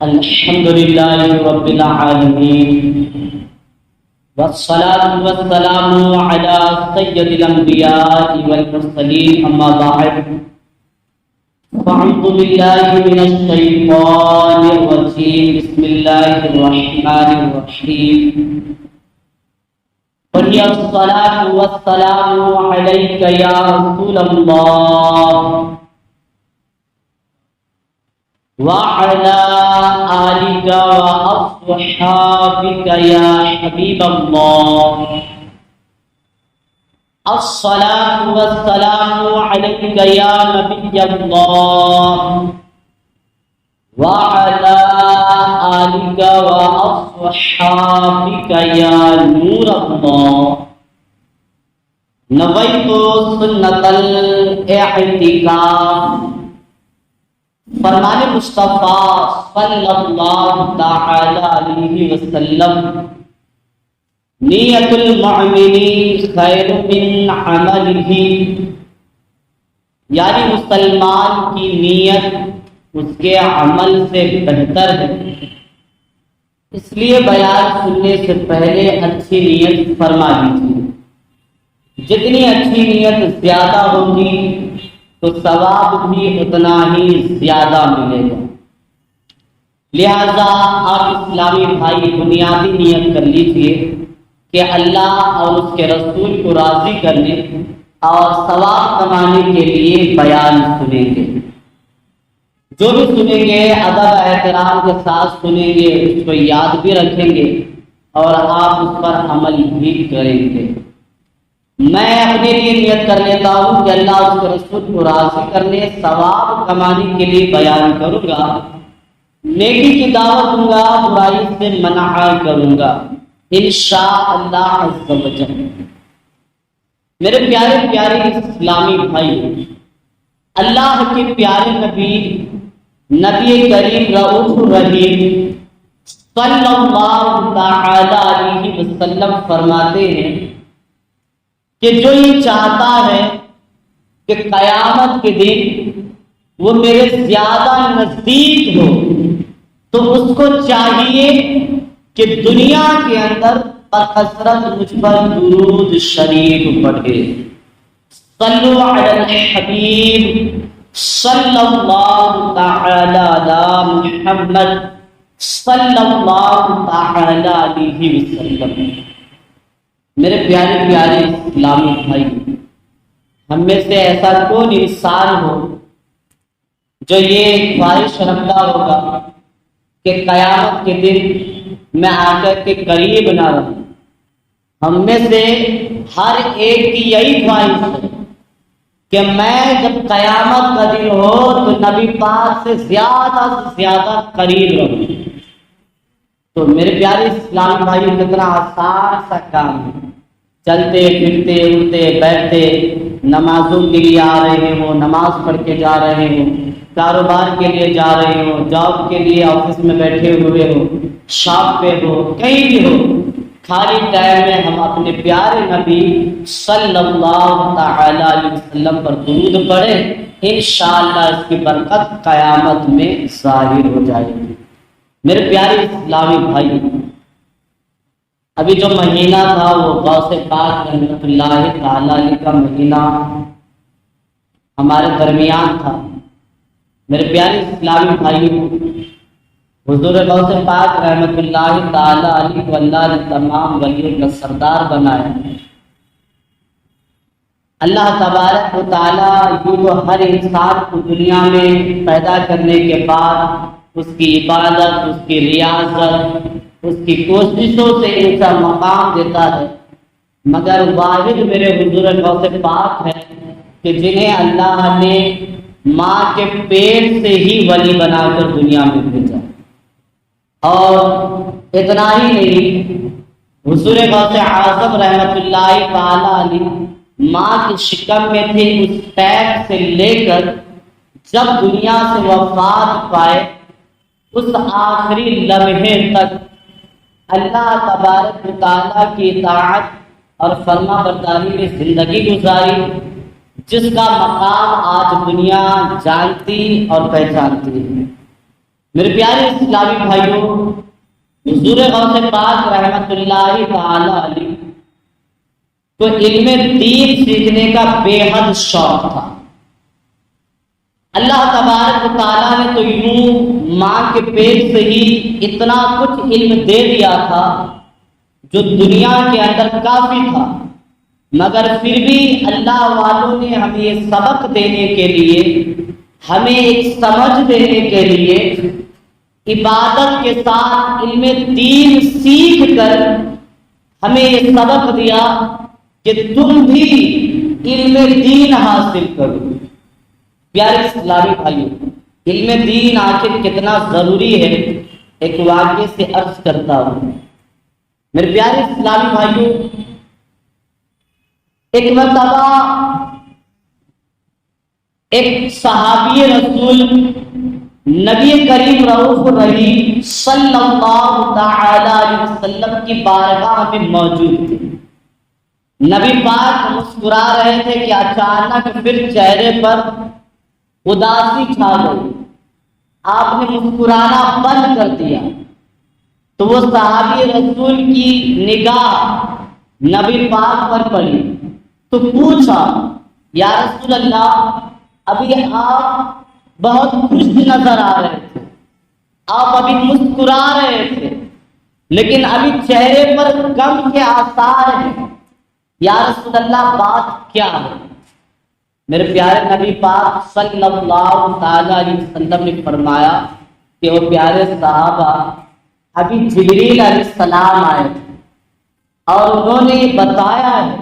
الحمد لله رب العالمين والصلاة والسلام على سيد الأنبياء والمرسلين أما بعد فأعوذ بالله من الشيطان الرجيم بسم الله الرحمن الرحيم وهي الصلاة والسلام عليك يا رسول الله وعلى آلك وأصحابك يا حبيب الله الصلاة والسلام عليك يا نبي الله وعلى آلك وأصحابك يا نور الله نويت سنة الاعتكاف فرمان مصطفیٰ صلی اللہ تعالی علیہ وسلم نیت المؤمن خیر من عملہ، یعنی مسلمان کی نیت اس کے عمل سے بہتر ہے، اس لیے بیان سننے سے پہلے اچھی نیت فرما دیجیے۔ جتنی اچھی نیت زیادہ ہوگی تو ثواب بھی اتنا ہی زیادہ ملے گا۔ لہذا آپ اسلامی بھائی بنیادی نیت کر لیجئے کہ اللہ اور اس کے رسول کو راضی کرنے اور ثواب کمانے کے لیے بیان سنیں گے۔ جو بھی سنیں گے ادب احترام کے ساتھ سنیں گے، اس کو یاد بھی رکھیں گے اور آپ اس پر عمل بھی کریں گے۔ میں اپنے لیے نیت کر لیتا ہوں کہ اللہ اس کے رسول کو راضی کرنے ثواب کمانے کے لیے بیان کروں گا، نیکی کی دعوت دوں گا، برائی سے منع کروں گا انشاءاللہ عز و جل۔ میرے پیارے پیارے اسلامی بھائی، اللہ کے پیارے نبی کریم رؤوف الرحیم صلی اللہ تعالی علیہ وسلم فرماتے ہیں کہ جو یہ چاہتا ہے کہ قیامت کے دن وہ میرے زیادہ نزدیک ہو تو اس کو چاہیے کہ دنیا کے اندر بکثرت مجھ پر درود شریف پڑھے۔ صلو علی الحبیب صلی اللہ تعالی علی محمد صلی اللہ تعالی علیہ وسلم۔ میرے پیارے پیارے اسلامی بھائی، ہم میں سے ایسا کون انسان ہو جو یہ خواہش رکھتا ہوگا کہ قیامت کے دن میں آخرت کے قریب نہ رہوں۔ ہم میں سے ہر ایک کی یہی خواہش ہے کہ میں جب قیامت کا دن ہو تو نبی پاک سے زیادہ قریب رہوں۔ تو میرے پیارے اسلام بھائی، کتنا آسان سا کام ہے، چلتے پھرتے اٹھتے بیٹھتے نمازوں کے لیے آ رہے ہو، نماز پڑھ کے جا رہے ہو، کاروبار کے لیے جا رہے ہو، جاب کے لیے آفس میں بیٹھے ہوئے ہو، شاپ پہ ہو، کہیں بھی ہو، خالی ٹائم میں ہم اپنے پیارے نبی صلی اللہ تعالی علیہ وسلم پر درود پڑھیں، انشاءاللہ اس کی برکت قیامت میں ظاہر ہو جائے گی۔ میرے پیارے اسلامی بھائی، ابھی جو مہینہ تھا وہ غوث پاک رحمۃ اللہ تعالی علیہ کا مہینہ ہمارے درمیان تھا۔ میرے پیارے اسلامی بھائی، حضور غوث پاک رحمۃ اللہ تعالی علیہ کو اللہ نے تمام ولیوں کا سردار بنایا۔ اللہ تبارک و تعالی یوں تو ہر انسان کو دنیا میں پیدا کرنے کے بعد اس کی عبادت، اس کی ریاضت، اس کی کوششوں سے ایسا مقام دیتا ہے، مگر واحد میرے حضور غوث پاک ہے کہ جنہیں اللہ نے ماں کے پیٹ سے ہی ولی بنا کر دنیا میں بھیجا۔ اور اتنا ہی نہیں، حضور غوث اعظم رحمۃ اللہ تعالی علیہ ماں کی شکم میں تھے، اس ٹائم سے لے کر جب دنیا سے وفات پائے اس آخری لمحے تک اللہ تبارک و تعالیٰ کی اطاعت اور فرما برداری میں زندگی گزاری۔ جس کا مقام آج دنیا جانتی اور پہچانتی ہے۔ میرے پیارے اسلامی بھائیوں، حضور غوث پاک رحمت اللہ تعالی علیہ تو علم دین سیکھنے کا بے حد شوق تھا۔ اللہ تبارک و تعالیٰ نے تو یوں ماں کے پیٹ سے ہی اتنا کچھ علم دے دیا تھا جو دنیا کے اندر کافی تھا، مگر پھر بھی اللہ والوں نے ہمیں یہ سبق دینے کے لیے، ہمیں ایک سمجھ دینے کے لیے عبادت کے ساتھ علم دین سیکھ کر ہمیں یہ سبق دیا کہ تم بھی علم دین حاصل کرو۔ پیارے اسلامی بھائیوں، علم دین آخر کتنا ضروری ہے، ایک واقعے سے عرض کرتا ہوں۔ میرے پیارے اسلامی بھائیوں، ایک مرتبہ ایک صحابی رسول نبی کریم رؤوف الرحیم صلی اللہ تعالی علیہ وسلم کی بارگاہ میں موجود تھے۔ نبی پاک مسکرا رہے تھے کہ اچانک پھر چہرے پر اداسی چھا گئی، آپ نے مسکرانا بند کر دیا۔ تو وہ صحابی رسول کی نگاہ نبی پاک پر پڑی تو پوچھا، یا رسول اللہ، ابھی آپ بہت خوش نظر آ رہے تھے، آپ ابھی مسکرا رہے تھے، لیکن ابھی چہرے پر غم کے آثار ہیں، یا رسول اللہ بات کیا ہے؟ میرے پیارے نبی پاک صلی اللہ تعالی علیہ وسلم نے فرمایا کہ وہ پیارے صحابہ، ابھی جبریل علیہ السلام آئے تھے اور انہوں نے یہ بتایا ہے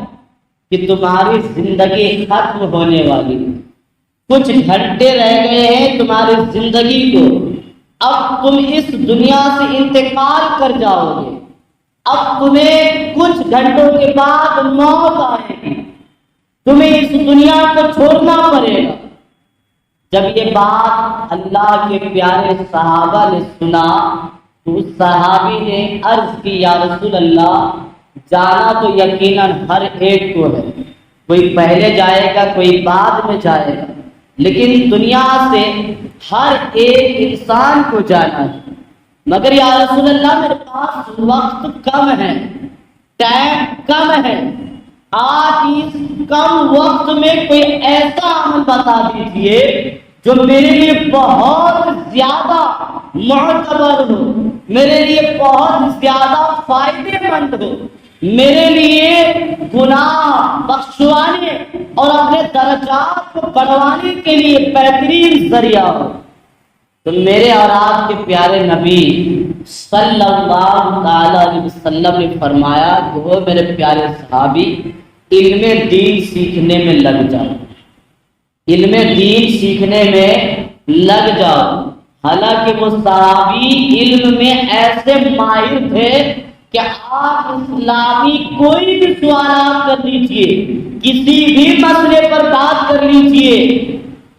کہ تمہاری زندگی ختم ہونے والی ہے، کچھ گھنٹے رہ گئے ہیں تمہاری زندگی کو، اب تم اس دنیا سے انتقال کر جاؤ گے، اب تمہیں کچھ گھنٹوں کے بعد موت آئے گی، تمہیں اس دنیا کو چھوڑنا پڑے گا۔ جب یہ بات اللہ کے پیارے صحابہ نے سنا تو اس صحابی نے عرض کی، یا رسول اللہ، جانا تو یقیناً ہر ایک کو ہے، کوئی پہلے جائے گا، کوئی بعد میں جائے گا، لیکن دنیا سے ہر ایک انسان کو جانا ہے، مگر یا رسول اللہ میرے پاس وقت کم ہے، ٹائم کم ہے، آج اس کم وقت میں کوئی ایسا عمل بتا دیجئے جو میرے لیے بہت زیادہ معتبر ہو، میرے لیے بہت زیادہ فائدے مند ہو، میرے لیے گناہ بخشوانے اور اپنے درجات کو بڑھوانے کے لیے بہترین ذریعہ ہو۔ تو میرے اور آپ کے پیارے نبی صلی اللہ تعالی علیہ وسلم نے فرمایا کہ وہ میرے پیارے صحابی، علم دین سیکھنے میں لگ جاؤ، علم دین سیکھنے میں لگ جاؤ۔ حالانکہ وہ صحابی علم میں ایسے ماہر تھے کہ آپ اسلامی کوئی بھی سوالات کر لیجئے، کسی بھی مسئلے پر بات کر لیجئے،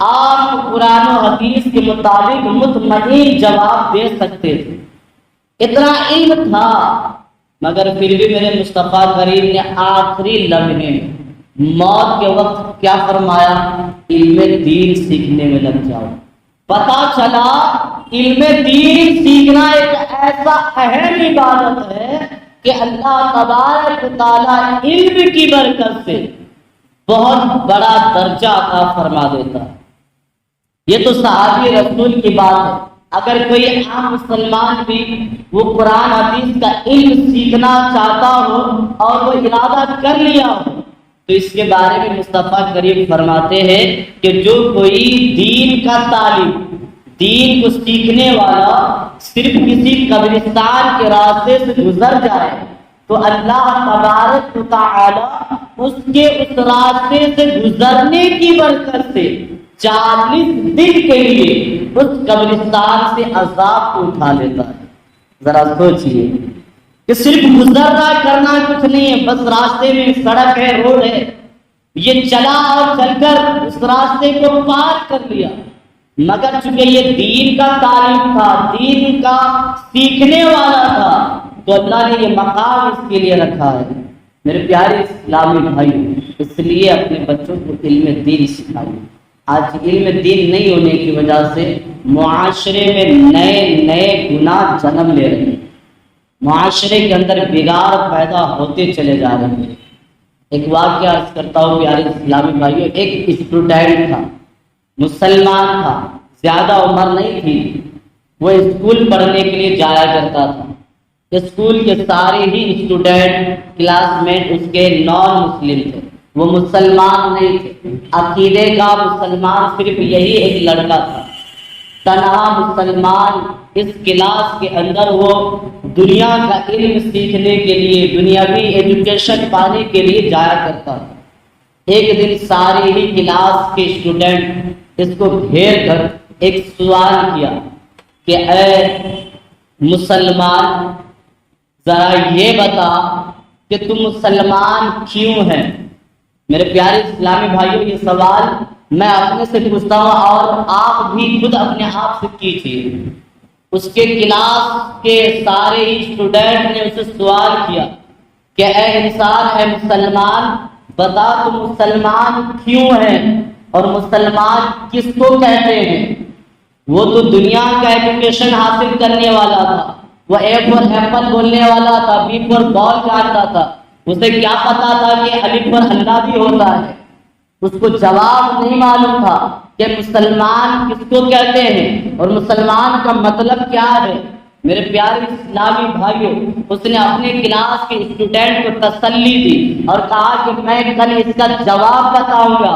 آپ قرآن و حدیث کے مطابق مطمئن جواب دے سکتے تھے، اتنا علم تھا۔ مگر پھر بھی میرے مصطفیٰ کریم نے آخری لمحے موت کے وقت کیا فرمایا؟ علم دین سیکھنے میں لگ جاؤ۔ پتا چلا علم دین سیکھنا ایک ایسا اہم عبادت ہے کہ اللہ تبارک و تعالی علم کی برکت سے بہت بڑا درجہ عطا فرما دیتا ہے۔ یہ تو صحابی رسول کی بات ہے۔ اگر کوئی عام مسلمان بھی وہ قرآن حدیث کا علم سیکھنا چاہتا ہو اور وہ ارادہ کر لیا ہو تو اس کے بارے میں مصطفیٰ کریم فرماتے ہیں کہ جو کوئی دین کا طالب، دین کو سیکھنے والا صرف کسی قبرستان کے راستے سے گزر جائے تو اللہ تبارک و تعالی اس کے اس راستے سے گزرنے کی برکت سے 40 دن کے لیے اس قبرستان سے عذاب کو اٹھا لیتا ہے۔ ذرا سوچئے کہ صرف گزرنا کرنا کچھ نہیں ہے، بس راستے میں سڑک ہے، روڈ ہے، یہ چلا اور چل کر اس راستے کو پار کر لیا، مگر چونکہ یہ دین کا طالب تھا، دین کا سیکھنے والا تھا، تو اللہ نے یہ مقام اس کے لیے رکھا ہے میرے پیارے اسلامی بھائی، اس لیے اپنے بچوں کو علم دین سکھائیے۔ آج علم دین نہیں ہونے کی وجہ سے معاشرے میں نئے نئے گناہ جنم لے رہے ہیں، معاشرے کے اندر بگاڑ پیدا ہوتے چلے جا رہے ہیں۔ ایک واقعہ عرض کرتا ہوں پیارے اسلامی بھائیوں، ایک اسٹوڈنٹ تھا، مسلمان تھا، زیادہ عمر نہیں تھی، وہ اسکول پڑھنے کے لیے جایا کرتا تھا۔ اسکول کے سارے ہی اسٹوڈنٹ کلاس میٹ اس کے نان مسلم تھے، وہ مسلمان نہیں تھے۔ عقیدے کا مسلمان صرف یہی ایک لڑکا تھا، تنہا مسلمان۔ اس کلاس کے اندر وہ دنیا کا علم سیکھنے کے لیے، دنیاوی ایجوکیشن پانے کے لیے جایا کرتا تھا۔ ایک دن سارے ہی کلاس کے اسٹوڈنٹ اس کو گھیر کر ایک سوال کیا کہ اے مسلمان، ذرا یہ بتا کہ تم مسلمان کیوں ہے؟ میرے پیارے اسلامی بھائیوں، یہ سوال میں اپنے سے پوچھتا ہوں اور آپ بھی خود اپنے آپ سے کیجیے۔ اس کے کلاس کے سارے ہی اسٹوڈنٹ نے اسے سوال کیا کہ اے انسان، اے مسلمان، بتا تم مسلمان کیوں ہے اور مسلمان کس کو کہتے ہیں؟ وہ تو دنیا کا ایجوکیشن حاصل کرنے والا تھا، وہ اے فور ایپل بولنے والا تھا، بی فور بال جانتا تھا، اسے کیا پتا تھا کہ الف پر اللہ بھی ہوتا ہے؟ اس کو جواب نہیں معلوم تھا کہ مسلمان کس کو کہتے ہیں اور مسلمان کا مطلب کیا ہے۔ میرے پیارے اسلامی بھائیوں، اس نے اپنے کلاس کے اسٹوڈنٹ کو تسلی دی اور کہا کہ میں کل اس کا جواب بتاؤں گا،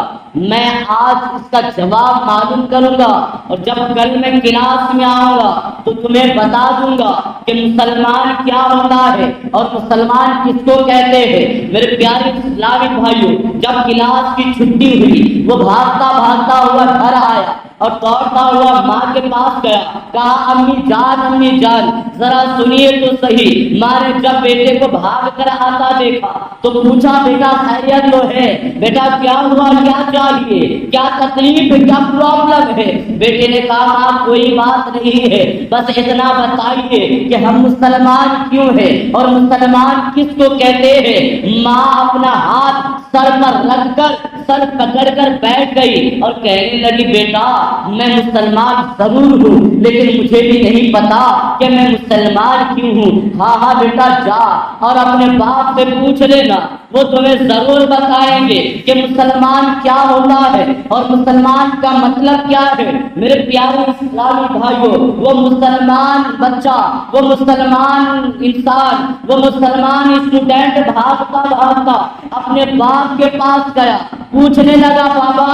میں آج اس کا جواب معلوم کروں گا، اور جب کل میں کلاس میں آؤں گا تو تمہیں بتا دوں گا کہ مسلمان کیا ہوتا ہے اور مسلمان کس کو کہتے ہیں۔ میرے پیارے اسلامی بھائیوں، جب کلاس کی چھٹی ہوئی، وہ بھاگتا بھاگتا ہوا گھر آیا اور دوڑتا ہوا ماں کے پاس گیا، کہا امی جان، امی جان، ذرا سنیے تو صحیح۔ ماں نے جب بیٹے کو بھاگ کر آتا دیکھا تو پوچھا بیٹا خیریت تو ہے؟ بیٹا کیا ہوا، کیا چاہیے، کیا تکلیف ہے، کیا پرابلم ہے؟ بیٹے نے کہا ماں کوئی بات نہیں ہے، بس اتنا بتائیے کہ ہم مسلمان کیوں ہیں اور مسلمان کس کو کہتے ہیں؟ ماں اپنا ہاتھ سر پر رکھ کر سر پکڑ کر بیٹھ گئی اور کہنے لگی بیٹا میں مسلمان ضرور ہوں لیکن مجھے بھی نہیں پتا کہ میں مسلمان کیوں ہوں۔ ہاں ہاں بیٹا جا اور اپنے باپ سے پوچھ لینا، وہ تمہیں ضرور بتائیں گے کہ مسلمان کیا ہوتا ہے اور مسلمان کا مطلب کیا ہے۔ میرے پیارے اسلامی بھائیوں، وہ مسلمان بچہ، وہ مسلمان انسان، وہ مسلمان اسٹوڈنٹ بھاگتا بھاگتا اپنے باپ کے پاس گیا، پوچھنے لگا بابا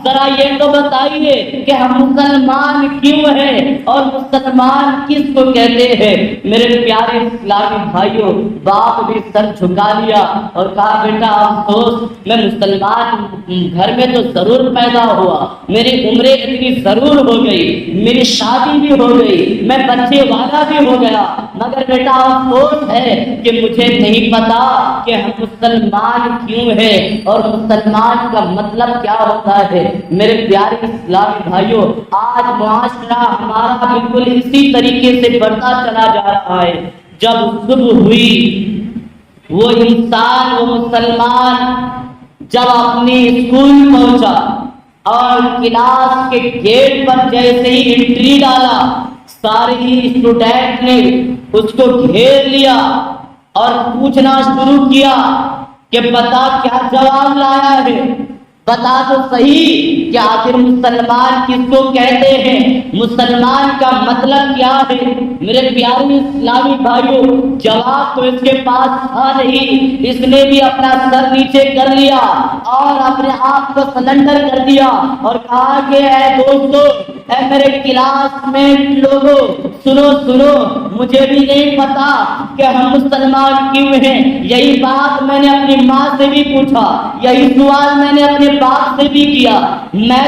ذرا یہ تو بتائیے کہ ہم مسلمان کیوں ہیں اور مسلمان کس کو کہتے ہیں۔ میرے پیارے اسلامی بھائیوں، باپ بھی سر جھکا لیا اور کہا بیٹا افسوس، میں مسلمان گھر میں تو ضرور پیدا ہوا، میری عمریں اتنی ضرور ہو گئی، میری شادی بھی ہو گئی، میں بچے والا بھی ہو گیا، مگر بیٹا افسوس ہے کہ مجھے نہیں پتا کہ ہم مسلمان کیوں ہیں اور مسلمان کا مطلب کیا ہوتا ہے۔ میرے پیارے اسلامی بھائیوں، آج معاشرہ ہمارا بالکل اسی طریقے سے بڑھتا چلا جا رہا ہے۔ جب صبح ہوئی، وہ انسان، وہ مسلمان جب اپنی اسکول پہنچا اور کلاس کے گیٹ پر جیسے ہی انٹری ڈالا، سارے ہی اسٹوڈنٹ نے اس کو گھیر لیا اور پوچھنا شروع کیا کہ بتا کیا جواب لایا ہے، بتا تو صحیح کہ آخر مسلمان کس کو کہتے ہیں، مسلمان کا مطلب کیا ہے۔ میرے پیارے اسلامی بھائیوں، جواب تو اس کے پاس تھا نہیں، اس نے بھی اپنا سر نیچے کر لیا اور اپنے آپ کو سلنڈر کر دیا اور کہا کہ اے دوستو، اے میرے کلاس میٹ لوگوں، سنو سنو، مجھے بھی نہیں پتا کہ ہم مسلمان کیوں ہیں۔ یہی بات میں نے اپنی ماں سے بھی پوچھا، یہی سوال میں نے اپنے باپ سے بھی کیا، میں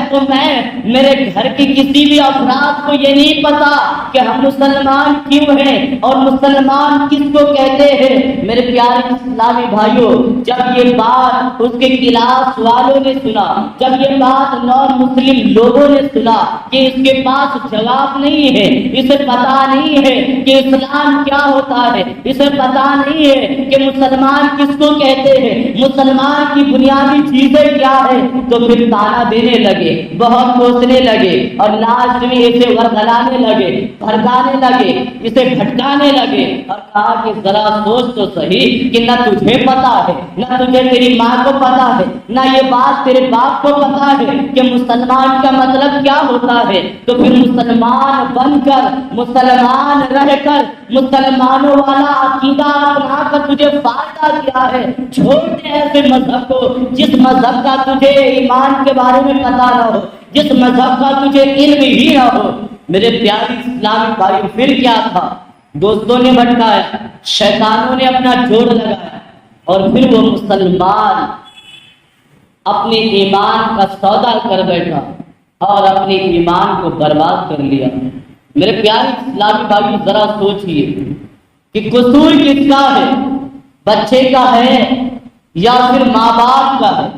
میرے گھر کی کسی بھی افراد کو یہ نہیں پتا کہ ہم مسلمان کیوں ہیں اور مسلمان کس کو کہتے ہیں۔ میرے پیارے اسلامی بھائیوں، جب یہ بات اس کے کلاس والوں نے سنا، جب یہ بات نان مسلم لوگوں نے سنا کہ اس کے پاس جواب نہیں ہے، اسے پتا نہیں ہے کہ اسلام کیا ہوتا ہے، اسے پتا نہیں ہے کہ مسلمان کس کو کہتے ہیں، مسلمان کی بنیادی چیزیں کیا ہے، تو پھر تانا دینے لگے، بہت کوسنے لگے اور لاسٹ میں اسے ورغلانے لگے، بھڑکانے لگے، اسے بھٹکانے لگے اور کہا کہ ذرا سوچ تو صحیح کہ نہ تجھے پتا ہے، نہ تجھے تیری ماں کو پتا ہے، نہ یہ بات تیرے باپ کو پتا ہے کہ مسلمان کا مطلب کیا ہوتا ہے، تو پھر مسلمان بن کر، مسلمان رہ کر، مسلمانوں والا عقیدہ اپنا کر تجھے فائدہ کیا ہے؟ چھوڑ دے ایسے مذہب کو جس مذہب کا تجھے ایمان کے بارے میں پتا نہ ہو، جس مذہب کا تجھے علم ہی نہ ہو۔ میرے پیارے اسلامی بھائی، پھر کیا تھا؟ دوستوں نے بھٹکایا، شیطانوں نے اپنا جوڑ لگایا اور پھر وہ مسلمان اپنے ایمان کا سودا کر بیٹھا اور اپنے ایمان کو برباد کر لیا۔ میرے پیارے اسلامی بھائی، ذرا سوچئے کہ قصور کس کا ہے؟ بچے کا ہے یا پھر ماں باپ کا ہے؟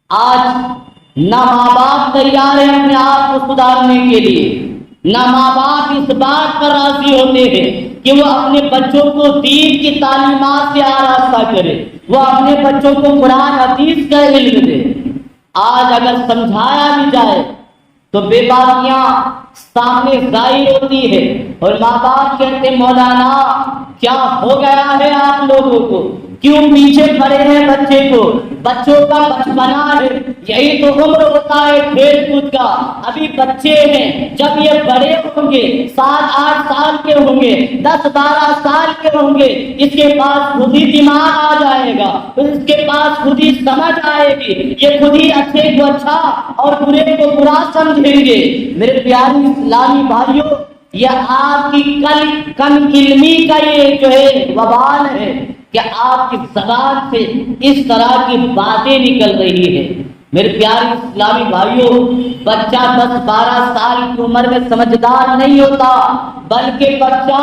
آج نہ ماں باپ تیار ہے اپنے آپ کو سدھارنے کے لیے، نہ ماں باپ اس بات پر راضی ہوتے ہیں کہ وہ اپنے بچوں کو دین کی تعلیمات سے آراستہ کرے، وہ اپنے بچوں کو قرآن حدیث کا علم دے۔ آج اگر سمجھایا بھی جائے تو بے باکیاں سامنے ظاہر ہوتی ہے اور ماں باپ کہتے مولانا کیا ہو گیا ہے آپ لوگوں کو، کیوں پیچھے پڑے ہیں بچے کو؟ بچوں کا بچپنا ہے، یہی تو عمر ہوتا ہے کھیل کود کا، ابھی بچے ہیں، جب یہ بڑے ہوں گے، 7-8 سال کے ہوں گے، 10-12 سال کے ہوں گے، اس کے پاس خود ہی دماغ آ جائے گا، اس کے پاس خود ہی سمجھ آئے گی، یہ خود ہی اچھے کو اچھا اور برے کو برا سمجھیں گے۔ میرے پیارے اسلامی بھائیوں، یہ آپ کی کم علمی کا یہ جو ہے وبال ہے کہ آپ کی زبان سے اس طرح کی باتیں نکل رہی ہیں۔ میرے پیارے اسلامی بھائیوں، بچہ 10-12 سال کی عمر میں سمجھدار نہیں ہوتا، بلکہ بچہ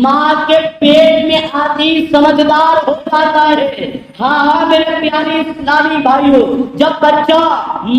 ماں کے پیٹ میں آتی سمجھدار ہو جاتا ہے۔ ہاں میرے پیارے اسلامی بھائیوں، جب بچہ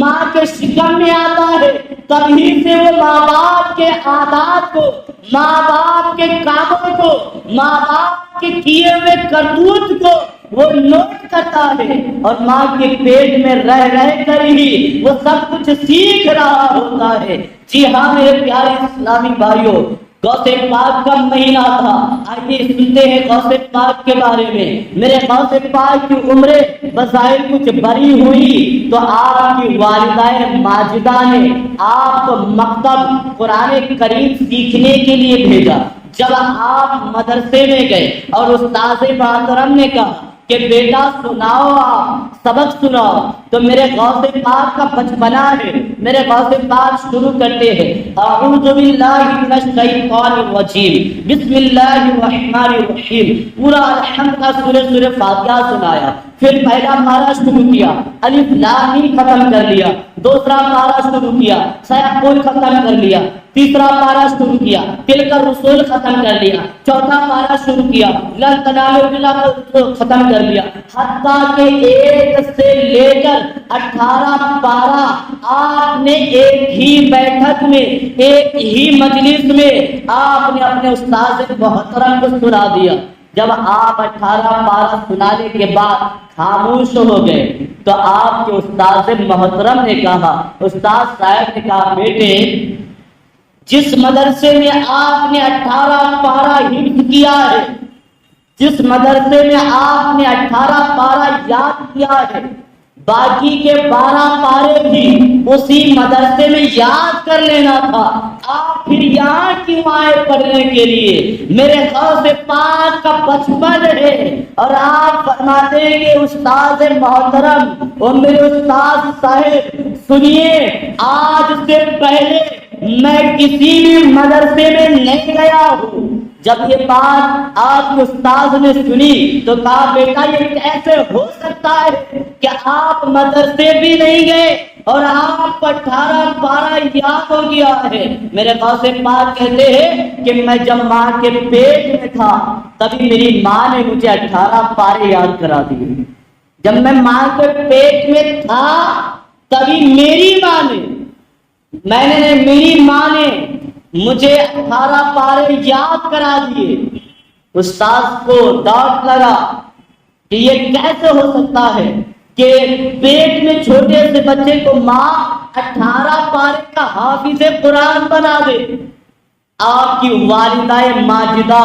ماں کے شکم میں آتا ہے تبھی سے وہ ماں باپ کے عادات کو، ماں باپ کے کاموں کو، ماں باپ کے کیے ہوئے کرتوت کو وہ نوٹ کرتا ہے اور ماں کے پیٹ میں رہ کر ہی وہ سب کچھ سیکھ رہا ہوتا ہے۔ جی ہاں میرے پیارے اسلامی بھائیوں، غوث پاک کا مہینہ تھا، آئیے سنتے ہیں غوث پاک کے بارے میں۔ میرے غوث پاک کی عمریں بظاہر کچھ بڑی ہوئی تو آپ کی والدہ ماجدہ نے آپ کو مکتب قرآن کریم سیکھنے کے لیے بھیجا۔ جب آپ مدرسے میں گئے اور استاذ محترم نے کہا کہ بیٹا سناؤ، آپ سبق سناؤ، تو میرے غوث پاک کا بچپنا ہے، میرے غوث پاک شروع کرتے ہیں اعوذ باللہ من الشیطان الرجیم بسم اللہ الرحمن الرحیم، پورا الحمد کا سورہ فاتحہ سنایا، پھر پہلا پارہ شروع کیا، الف لام میم ختم کر لیا، دوسرا پارہ شروع کیا، سیقول ختم کر لیا، تیسرا پارہ شروع کیا، تلک الرسول ختم کر لیا، چوتھا پارہ شروع کیا، لن تنالوا البر ختم کر لیا، حتیٰ کہ 1 سے لے کر 18 پارہ آپ نے ایک ہی بیٹھک میں، ایک ہی مجلس میں آپ نے اپنے استاذ محترم کو سنا دیا۔ جب آپ 18 پارہ سنانے کے بعد خاموش ہو گئے تو آپ کے استاذ محترم نے کہا، استاذ صاحب نے کہا بیٹے جس مدرسے میں آپ نے 18 پارہ حفظ کیا ہے، جس مدرسے میں آپ نے 18 پارہ یاد کیا ہے، باقی کے 12 پارے بھی اسی مدرسے میں یاد کر لینا تھا، آپ پھر یہاں کیوں آئے پڑھنے کے لیے؟ میرے غوث پاک کا بچپن ہے اور آپ فرماتے ہیں کہ استاذ محترم اور میرے استاذ صاحب سنیے، آج سے پہلے میں کسی بھی مدرسے میں نہیں گیا ہوں، جب یہ بات آپ کے استاد نے سنی تو کہا بیٹا یہ کیسے ہو سکتا ہے کہ آپ مدرسے بھی نہیں گئے اور آپ کو 18 پارہ یاد ہو گیا ہے۔ میرے غوث پاک کہتے ہیں کہ میں جب ماں کے پیٹ میں تھا تبھی میری ماں نے مجھے 18 پارے یاد کرا دیے۔ جب میں ماں کے پیٹ میں تھا تبھی میری ماں نے مجھے 18 پارے یاد کرا دیے۔ استاد کو ڈاؤٹ لگا کہ یہ کیسے ہو سکتا ہے کہ پیٹ میں چھوٹے سے بچے کو ماں 18 پارے کا حافظ قرآن بنا دے۔ آپ کی والدہ ماجدہ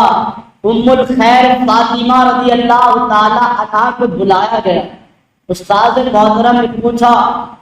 ام الخیر فاطمہ رضی اللہ تعالی عنہا کو بلایا گیا۔ استاد محترم نے پوچھا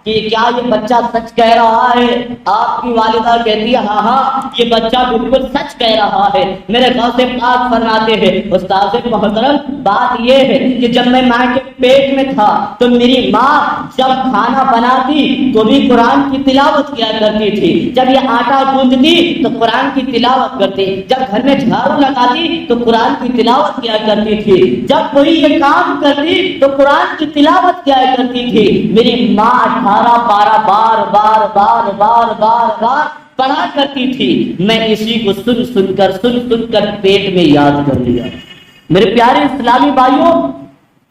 کہ کیا یہ بچہ سچ کہہ رہا ہے؟ آپ کی والدہ کہتی ہے ہاں یہ بچہ بالکل سچ کہہ رہا ہے۔ میرے غوث پاک فرماتے ہیں استاد محترم بات یہ ہے کہ جب میں ماں کے پیٹ میں تھا تو میری ماں جب کھانا بناتی تو بھی قرآن کی تلاوت کیا کرتی تھی، جب یہ آٹا گوندتی تو قرآن کی تلاوت کرتی، جب گھر میں جھاڑو لگاتی تو قرآن کی تلاوت کیا کرتی تھی، جب کوئی یہ کام کرتی تو قرآن کی تلاوت کیا کرتی تھی۔ میری ماں 18 پارہ بار پڑھا کرتی تھی۔ میں اسی کو سن کر پیٹ میں یاد کر لیا۔ میرے پیارے اسلامی بھائیوں،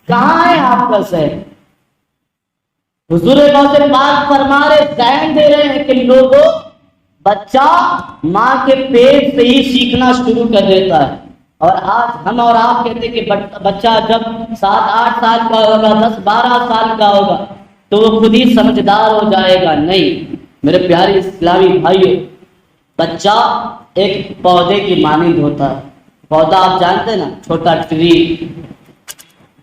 کہاں ہے آپ کا ذہن؟ حضور غوث پاک فرما رہے ذہن دے رہے ہیں کہ لوگوں بچہ ماں کے پیٹ سے ہی سیکھنا شروع کر دیتا ہے، اور آج ہم اور آپ کہتے ہیں کہ بچہ جب 7-8 سال کا ہوگا 10-12 سال کا ہوگا تو وہ خود ہی سمجھدار ہو جائے گا۔ نہیں میرے پیارے اسلامی بھائیو، بچہ ایک پودے کی مانند ہوتا ہے۔ پودا آپ جانتے ہیں نا، چھوٹا ٹری،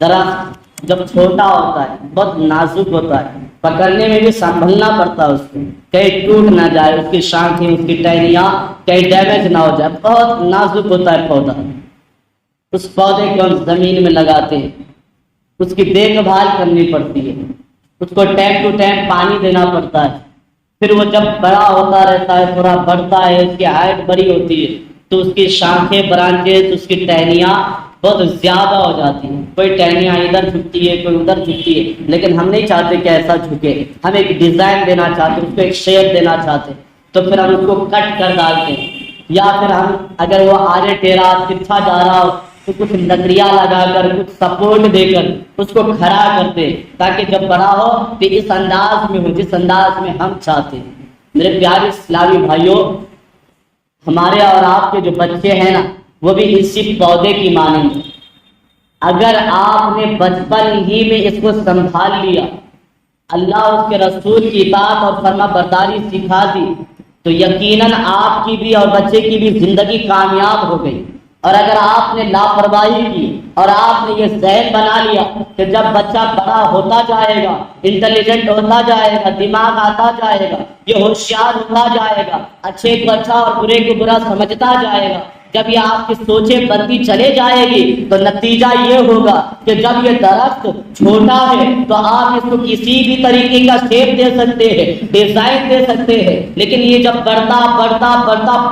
درخت جب چھوٹا ہوتا ہے بہت نازک ہوتا ہے، پکڑنے میں بھی سنبھلنا پڑتا ہے اس کو، کہیں ٹوٹ نہ جائے، اس کی شاخیں اس کی ٹہنیاں کہیں ڈیمیج نہ ہو جائے، بہت نازک ہوتا ہے پودا۔ اس پودے کو ہم زمین میں لگاتے ہیں، اس کی دیکھ بھال کرنی پڑتی ہے، اس کو ٹائم ٹو ٹائم پانی دینا پڑتا ہے، پھر وہ جب بڑا ہوتا رہتا ہے تھوڑا بڑھتا ہے، اس کی ہائٹ بڑی ہوتی ہے تو اس کی شاخیں برانچز اس کی ٹہنیاں بہت زیادہ ہو جاتی ہیں، کوئی ٹہنیاں ادھر جھکتی ہے کوئی ادھر جھکتی ہے، لیکن ہم نہیں چاہتے کہ ایسا جھکے، ہم ایک ڈیزائن دینا چاہتے ہیں، اس کو ایک شیپ دینا چاہتے ہیں، تو پھر ہم اس کو کٹ کر ڈالتے ہیں، یا پھر ہم اگر وہ آرے ٹیرا ترچھا جا رہا ہو تو کچھ لکڑیاں لگا کر کچھ سپورٹ دے کر اس کو کھڑا کرتے تاکہ جب بڑا ہو تو اس انداز میں ہو جس انداز میں ہم چاہتے ہیں۔ میرے پیارے اسلامی بھائیوں، ہمارے اور آپ کے جو بچے ہیں نا وہ بھی اسی پودے کی مانند ہیں۔ اگر آپ نے بچپن ہی میں اس کو سنبھال لیا، اللہ اس کے رسول کی اطاعت اور فرما برداری سکھا دی تو یقیناً آپ کی بھی اور بچے کی بھی زندگی کامیاب ہو گئی۔ اور اگر آپ نے لاپرواہی کی اور آپ نے یہ ذہن بنا لیا کہ جب بچہ بڑا ہوتا جائے گا، انٹیلیجنٹ ہوتا جائے گا، دماغ آتا جائے گا، یہ ہوشیار ہوتا جائے گا، اچھے کو اچھا اور برے کو برا سمجھتا جائے گا، جب یہ آپ کی سوچیں بنتی چلے جائے گی تو نتیجہ یہ ہوگا کہ جب یہ درخت چھوٹا ہے تو آپ اس کو کسی بھی طریقے کا شیپ دے سکتے ہیں، ڈیزائن دے سکتے ہیں، لیکن یہ جب بڑھتا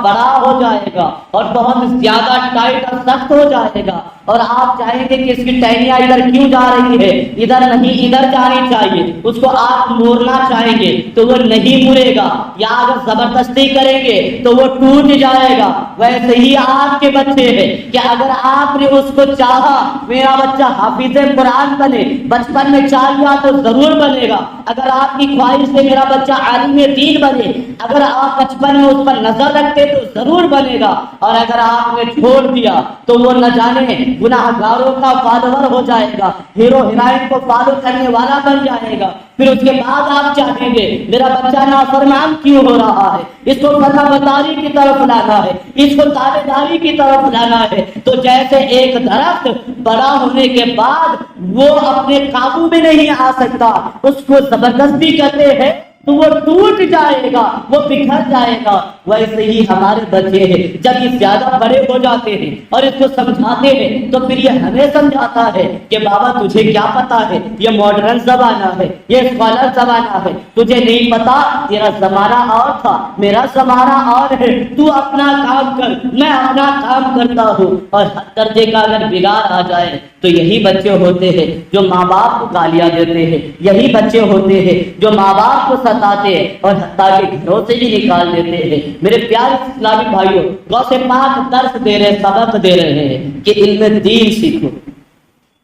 بڑا ہو جائے گا اور بہت زیادہ ٹائٹ اور سخت ہو جائے گا اور آپ چاہیں گے کہ اس کی ٹہنیاں ادھر کیوں جا رہی ہے، ادھر نہیں ادھر جانی چاہیے، اس کو آپ موڑنا چاہیں گے تو وہ نہیں مڑے گا، یا اگر زبردستی کریں گے تو وہ ٹوٹ جائے گا۔ ویسے ہی آپ کے بچے ہیں کہ اگر آپ نے اس کو چاہا میرا بچہ حافظ قرآن بنے، بچپن میں چاہ لیا تو ضرور بنے گا۔ اگر آپ کی خواہش ہے میرا بچہ عالم دین بنے، اگر آپ بچپن میں اس پر نظر رکھتے تو ضرور بنے گا، اور اگر آپ نے چھوڑ دیا تو وہ نہ جانے گناہ گاروں کا فالوور ہو جائے گا، ہیرو ہیروئن کو فالو کرنے والا بن جائے گا۔ پھر اس کے بعد آپ چاہیں گے میرا بچہ نافرمان کیوں ہو رہا ہے، اس کو فرما برداری کی طرف لانا ہے، اس کو تابع داری کی طرف لانا ہے۔ تو جیسے ایک درخت بڑا ہونے کے بعد وہ اپنے قابو میں نہیں آ سکتا، اس کو زبردستی کرتے ہیں تو وہ ٹوٹ جائے گا، وہ بکھر جائے گا۔ ویسے ہی ہمارے بچے ہیں، جب یہ زیادہ بڑے ہو جاتے ہیں اور اس کو سمجھاتے ہیں تو پھر یہ ہمیں سمجھاتا ہے کہ بابا تجھے کیا پتا ہے، یہ ماڈرن زمانہ ہے، یہ اسکالر زمانہ ہے، تجھے نہیں پتا، تیرا زمانہ اور تھا، میرا زمانہ اور ہے، تو اپنا کام کر، میں اپنا کام کرتا ہوں۔ اور ہر درجے کا اگر بگاڑ آ جائے تو یہی بچے ہوتے ہیں جو ماں باپ کو گالیاں دیتے ہیں، یہی بچے ہوتے ہیں جو ماں باپ کو ستاتے ہیں اور حتیٰ کہ گھروں سے بھی نکال دیتے ہیں۔ میرے پیارے اسلامی بھائیوں، غوث پاک درس دے رہے، سبق دے رہے ہیں کہ علم دین سیکھو۔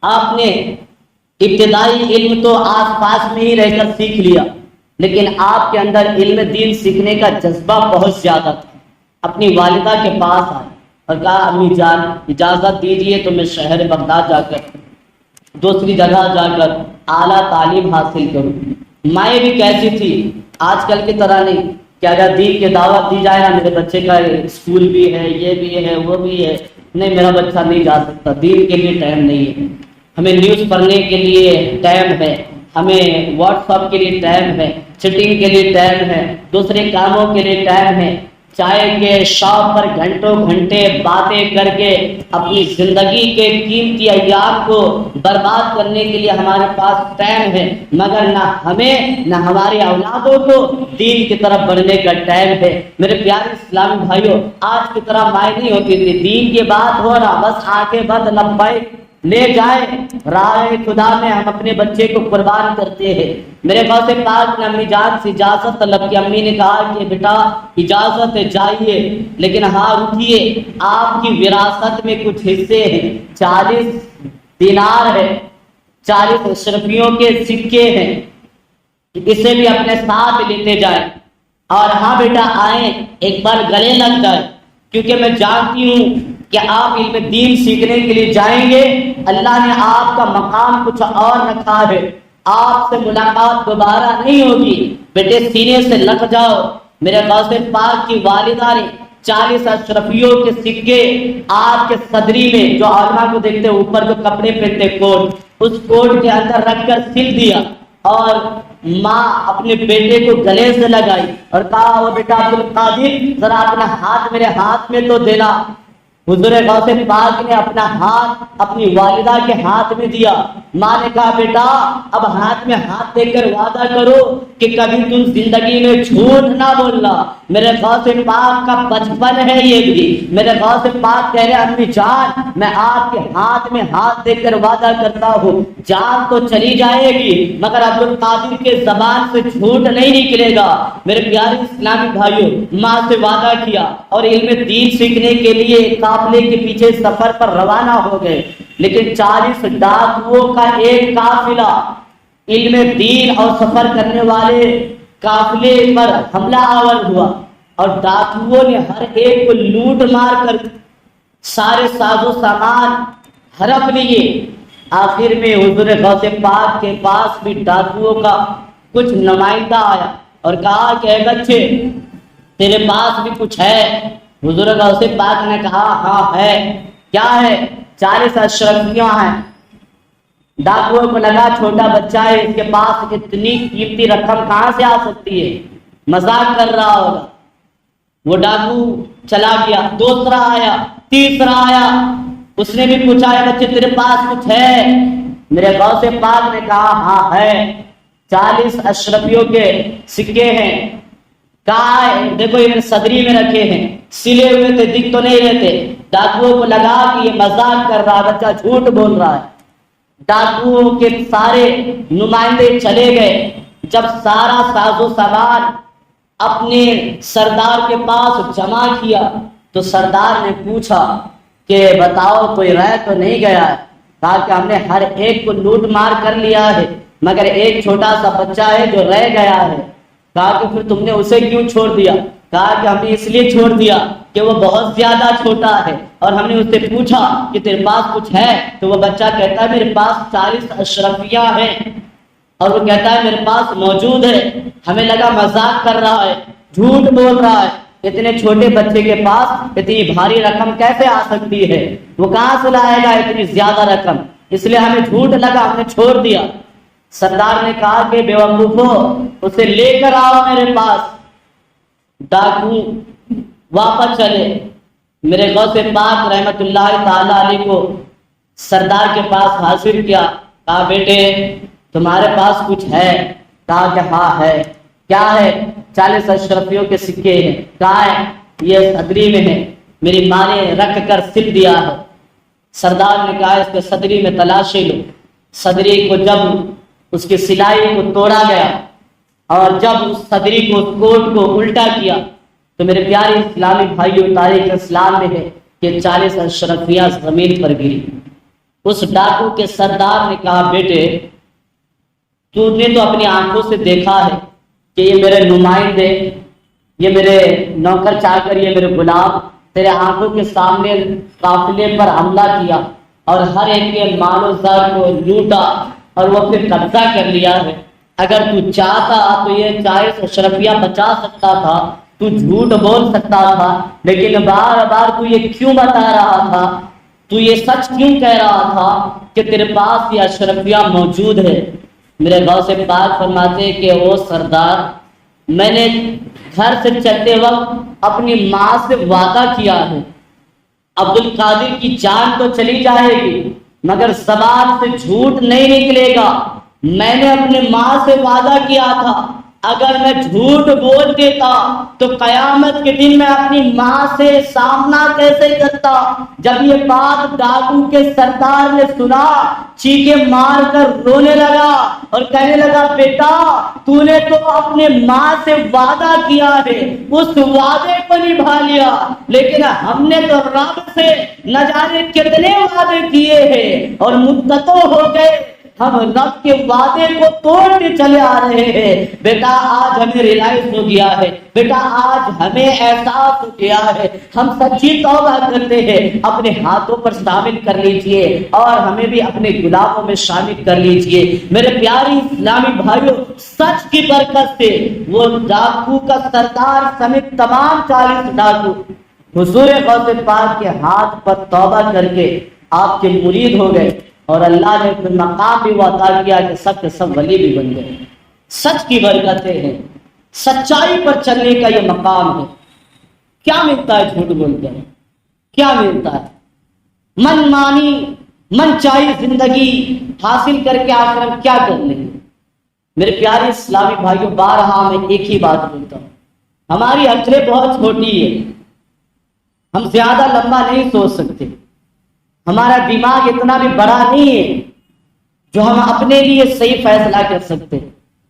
آپ نے ابتدائی علم تو آس پاس میں ہی رہ کر سیکھ لیا، لیکن آپ کے اندر علم دین سیکھنے کا جذبہ بہت زیادہ تھا۔ اپنی والدہ کے پاس آئے اور کہا امی جان اجازت دیجیے تو میں شہر بغداد جا کر دوسری جگہ جا کر اعلیٰ تعلیم حاصل کروں۔ مائیں بھی کیسی تھی، آج کل کی طرح نہیں کہ اگر دین کی دعوت دی جائے نا، میرے بچے کا اسکول بھی ہے، یہ بھی ہے، وہ بھی ہے، نہیں میرا بچہ نہیں جا سکتا، دین کے لیے ٹائم نہیں ہے، ہمیں نیوز پڑھنے کے لیے ٹائم ہے، ہمیں واٹس ایپ کے لیے ٹائم ہے، چیٹنگ کے لیے ٹائم ہے، دوسرے کاموں کے لیے ٹائم ہے، چائے کے شاپ پر گھنٹوں گھنٹے باتیں کر کے اپنی زندگی کے قیمتی ایام کو برباد کرنے کے لیے ہمارے پاس ٹائم ہے، مگر نہ ہمیں نہ ہمارے اولادوں کو دین کی طرف بڑھنے کا ٹائم ہے۔ میرے پیارے اسلامی بھائیوں، آج کی طرح مائیں نہیں ہوتی تھی، دین کی بات ہو رہا بس آگے بد لبیک لے جائے، راہ خدا میں ہم اپنے بچے کو قربان کرتے ہیں۔ میرے غوث پاک نے امی جان سے اجازت طلب کی، امی نے کہا کہ بیٹا اجازت ہے جائیے، لیکن ہاں رکیے، آپ کی وراثت میں کچھ حصے ہیں، 40 دینار ہے، 40 اشرفیوں کے سکے ہیں، اسے بھی اپنے ساتھ لیتے جائیں، اور ہاں بیٹا آئیں ایک بار گلے لگ جائے، کیونکہ میں جانتی ہوں کہ آپ علم دین سیکھنے کے لیے جائیں گے، اللہ نے آپ کا مقام کچھ اور رکھا ہے، آپ سے ملاقات دوبارہ نہیں ہوگی، بیٹے سینے سے لگ جاؤ۔ میرے غوث پاک کی والدہ نے 40 اشرفیوں کے سکے آپ کے صدری میں، جو علماء کو دیکھتے اوپر جو کپڑے پہنتے کوٹ، اس کوٹ کے اندر رکھ کر سل دیا، اور ماں اپنے بیٹے کو گلے سے لگائی اور کہا وہ بیٹا عبد القادر ذرا اپنا ہاتھ میرے ہاتھ میں تو دینا۔ حضور غوث پاک نے اپنا ہاتھ اپنی والدہ کے ہاتھ میں دیا۔ ماں نے کہا بیٹا اب ہاتھ میں ہاتھ دے کر وعدہ کرو کہ کبھی تم زندگی میں جھوٹ نہ بولنا۔ میرے غوث پاک کا بچپن ہے یہ بھی۔ میرے غوث پاک کہہ رہے امی جان میں آپ کے ہاتھ میں ہاتھ دے کر وعدہ کرتا ہوں، جان تو چلی جائے گی مگر عبد القادر کے زبان سے جھوٹ نہیں نکلے گا۔ میرے پیارے اسلامی بھائیوں، ماں سے وعدہ کیا اور علم دین سیکھنے کے لیے قافلے کے پیچھے سفر پر روانہ ہو گئے، لیکن 40 ڈاکوؤں کا ایک قافلہ علم دین اور سفر کرنے والے قافلے پر حملہ آور ہوا، اور ڈاکوؤں نے ہر ایک کو لوٹ مار کر سارے ساز و سامان ہڑپ لیے۔ آخر میں حضور غوث پاک کے پاس بھی ڈاکوؤں کا کچھ نمائندہ آیا اور کہا کہ اے بچے تیرے پاس بھی کچھ ہے؟ حضور غوث پاک نے کہا ہاں ہے۔ کیا ہے؟ 40 اشرفیاں ہیں۔ ڈاکوؤں کو لگا چھوٹا بچہ ہے، اس کے پاس اتنی قیمتی رقم کہاں سے آ سکتی ہے، مذاق کر رہا ہوگا۔ وہ ڈاکو چلا گیا، دوسرا آیا، تیسرا آیا، اس نے بھی پوچھا ہے بچے تیرے پاس کچھ ہے؟ میرے غوث پاک نے کہا ہاں ہے، 40 اشرفیوں کے سکے ہیں۔ کہا ہے دیکھو یہ میرے صدری میں رکھے ہیں، سلے ہوئے تھے، دکھ تو نہیں رہتے۔ ڈاکوؤں کو لگا کہ یہ مذاق کر رہا، بچہ جھوٹ بول رہا ہے۔ ڈاکوؤں کے سارے نمائندے چلے گئے۔ جب سارا ساز و سامان اپنے سردار کے پاس جمع کیا تو سردار نے پوچھا کہ بتاؤ کوئی رہ تو نہیں گیا ہے؟ کہا کہ ہم نے ہر ایک کو لوٹ مار کر لیا ہے مگر ایک چھوٹا سا بچہ ہے جو رہ گیا ہے۔ کہا کہ پھر تم نے اسے کیوں چھوڑ دیا؟ کہا کہ ہم نے اس لیے چھوڑ دیا کہ وہ بہت زیادہ چھوٹا ہے، اور ہم نے اس سے پوچھا کہ تیرے پاس کچھ ہے تو وہ بچہ کہتا ہے میرے پاس 40 اشرفیاں ہیں، اور وہ کہتا ہے میرے پاس موجود ہے۔ ہمیں لگا مذاق کر رہا ہے، جھوٹ بول رہا ہے، اتنے چھوٹے بچے کے پاس اتنی بھاری رقم کیسے آ سکتی ہے، وہ کہاں سے لائے گا اتنی زیادہ رقم؟ اس لیے ہمیں جھوٹ لگا، ہم نے چھوڑ دیا۔ سردار نے کہا کہ بیوقوفو اسے لے کر آؤ میرے پاس۔ ڈاکو واپس چلے، میرے غوث پاک رحمت اللہ تعالی علیہ کو سردار کے پاس حاضر کیا، کہا بیٹے تمہارے پاس کچھ ہے؟ کہا کہ ہاں ہے۔ کیا ہے؟ 40 اشرفیوں کے سکے ہیں۔ کہا ہے یہ صدری میں ہے، میری ماں نے رکھ کر سل دیا ہے۔ سردار نے کہا اس کے صدری میں تلاشی لو۔ صدری کو جب اس کی سلائی کو توڑا گیا اور جب اس صدری کو، اس کوٹ کو الٹا کیا تو میرے پیارے اسلامی بھائیوں تاریخ اسلام میں ہے کہ 40 اشرفیاں زمین پر گری۔ اس ڈاکو کے سردار نے کہا بیٹے تو نے تو اپنی آنکھوں سے دیکھا ہے کہ یہ میرے نمائندے، یہ میرے نوکر چاکر، یہ میرے غلام تیرے آنکھوں کے سامنے قافلے پر حملہ کیا اور ہر ایک کے مال و زر کو لوٹا اور وہ پھر قبضہ کر لیا ہے۔ اگر تو چاہتا تو یہ 40 اشرفیاں بچا سکتا تھا، تو جھوٹ بول سکتا تھا، لیکن بار بار تو یہ کیوں بتا رہا تھا، تو یہ سچ کیوں کہہ رہا تھا کہ تیرے پاس یہ اشرفیاں موجود ہے؟ میرے غوث پاک فرماتے کہ وہ سردار میں نے گھر سے چلتے وقت اپنی ماں سے وعدہ کیا ہے، عبد القادر کی جان تو چلی جائے گی مگر زبان سے جھوٹ نہیں نکلے گا۔ میں نے اپنے ماں سے وعدہ کیا تھا اگر میں جھوٹ بول دیتا تو قیامت کے دن میں اپنی ماں سے سامنا کیسے کرتا؟ جب یہ بات ڈاکو کے سردار نے سنا چیخے مار کر رونے لگا اور کہنے لگا بیٹا تو نے تو اپنے ماں سے وعدہ کیا ہے، اس وعدے کو نبھا لیا، لیکن ہم نے تو رب سے نہ جانے کتنے وعدے کیے ہیں اور مدتوں ہو گئے ہم رب کے وعدے کو توڑتے چلے آ رہے ہیں۔ بیٹا آج ہمیں ریلائز ہو گیا ہے، بیٹا آج ہمیں احساس ہو گیا ہے، ہم سچی توبہ کرتے ہیں، اپنے ہاتھوں پر شامل کر لیجئے اور ہمیں بھی اپنے غلاموں میں شامل کر لیجئے۔ میرے پیاری اسلامی بھائیوں سچ کی برکت سے وہ ڈاکو کا سردار سمیت تمام 40 ڈاکو حضور غوث پاک کے ہاتھ پر توبہ کر کے آپ کے مرید ہو گئے اور اللہ نے پھر مقام بھی وہ عطا کیا کہ سب کے سب ولی بھی بن گئے۔ سچ کی برکتیں ہیں، سچائی پر چلنے کا یہ مقام ہے۔ کیا ملتا ہے جھوٹ بول کر؟ کیا ملتا ہے؟ من مانی من چاہی زندگی حاصل کر کے آخر ہم کیا کر لیں گے؟ میرے پیارے اسلامی بھائیوں بارہا میں ایک ہی بات بولتا ہوں، ہماری عقلیں بہت چھوٹی ہے، ہم زیادہ لمبا نہیں سوچ سکتے، ہمارا دماغ اتنا بھی بڑا نہیں ہے جو ہم اپنے لیے صحیح فیصلہ کر سکتے۔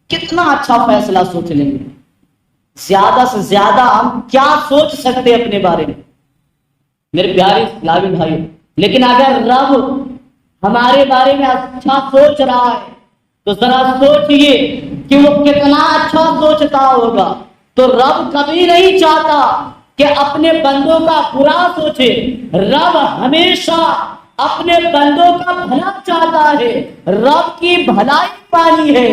کتنا اچھا فیصلہ سوچ لیں گے، زیادہ سے زیادہ ہم کیا سوچ سکتے اپنے بارے میں میرے پیارے اسلامی بھائی۔ لیکن اگر رب ہمارے بارے میں اچھا سوچ رہا ہے تو ذرا سوچئے کہ وہ کتنا اچھا سوچتا ہوگا۔ تو رب کبھی نہیں چاہتا کہ اپنے بندوں کا برا سوچے، رب ہمیشہ اپنے بندوں کا بھلا چاہتا ہے، رب کی بھلائی پانی ہے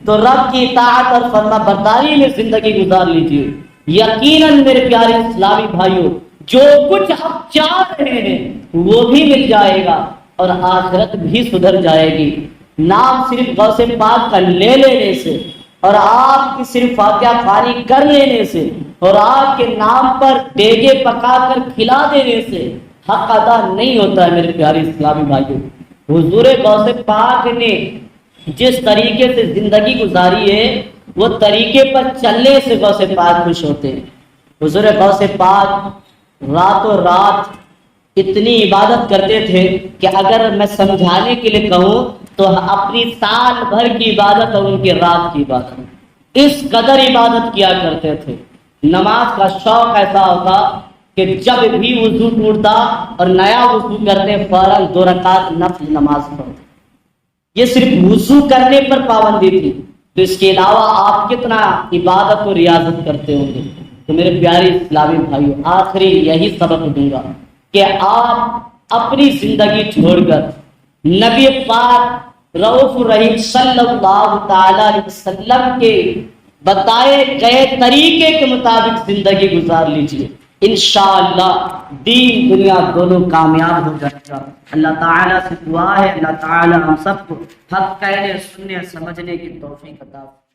تو رب کی اطاعت اور فرما برداری میں زندگی گزار لیجیے۔ یقیناً میرے پیارے اسلامی بھائیوں جو کچھ آپ چاہ رہے ہیں وہ بھی مل جائے گا اور آخرت بھی سدھر جائے گی۔ نام صرف غوث پاک کا لے لینے سے اور آپ کی صرف فاتحہ خوانی کر لینے سے اور آپ کے نام پر دیگے پکا کر کھلا دینے سے حق ادا نہیں ہوتا ہے میرے پیارے اسلامی بھائیوں۔ حضور غوث پاک نے جس طریقے سے زندگی گزاری ہے وہ طریقے پر چلنے سے غوث پاک خوش ہوتے ہیں۔ حضور غوث پاک راتوں رات اتنی عبادت کرتے تھے کہ اگر میں سمجھانے کے لیے کہوں تو اپنی سال بھر کی عبادت اور ان کی رات کی عبادت اس قدر عبادت کیا کرتے تھے۔ نماز کا شوق ایسا ہوتا کہ جب بھی وضو ٹوٹتا اور نیا وضو کرتے فوراً 2 رکعت نفل نماز پڑھتے۔ یہ صرف وضو کرنے پر پابندی تھی، تو اس کے علاوہ آپ کتنا عبادت اور ریاضت کرتے ہوں گے۔ تو میرے پیارے اسلامی بھائیوں آخری یہی سبق دوں گا کہ آپ اپنی زندگی چھوڑ کر نبی پاک رؤوف الرحیم صلی اللہ تعالی علیہ وسلم کے بتائے گئے طریقے کے مطابق زندگی گزار لیجیے۔ انشاءاللہ دین دنیا دونوں کامیاب ہو جائے گا۔ اللہ تعالیٰ سے دعا ہے اللہ تعالیٰ ہم سب کو حق کہنے سننے سمجھنے کی توفیق عطا فرمائے۔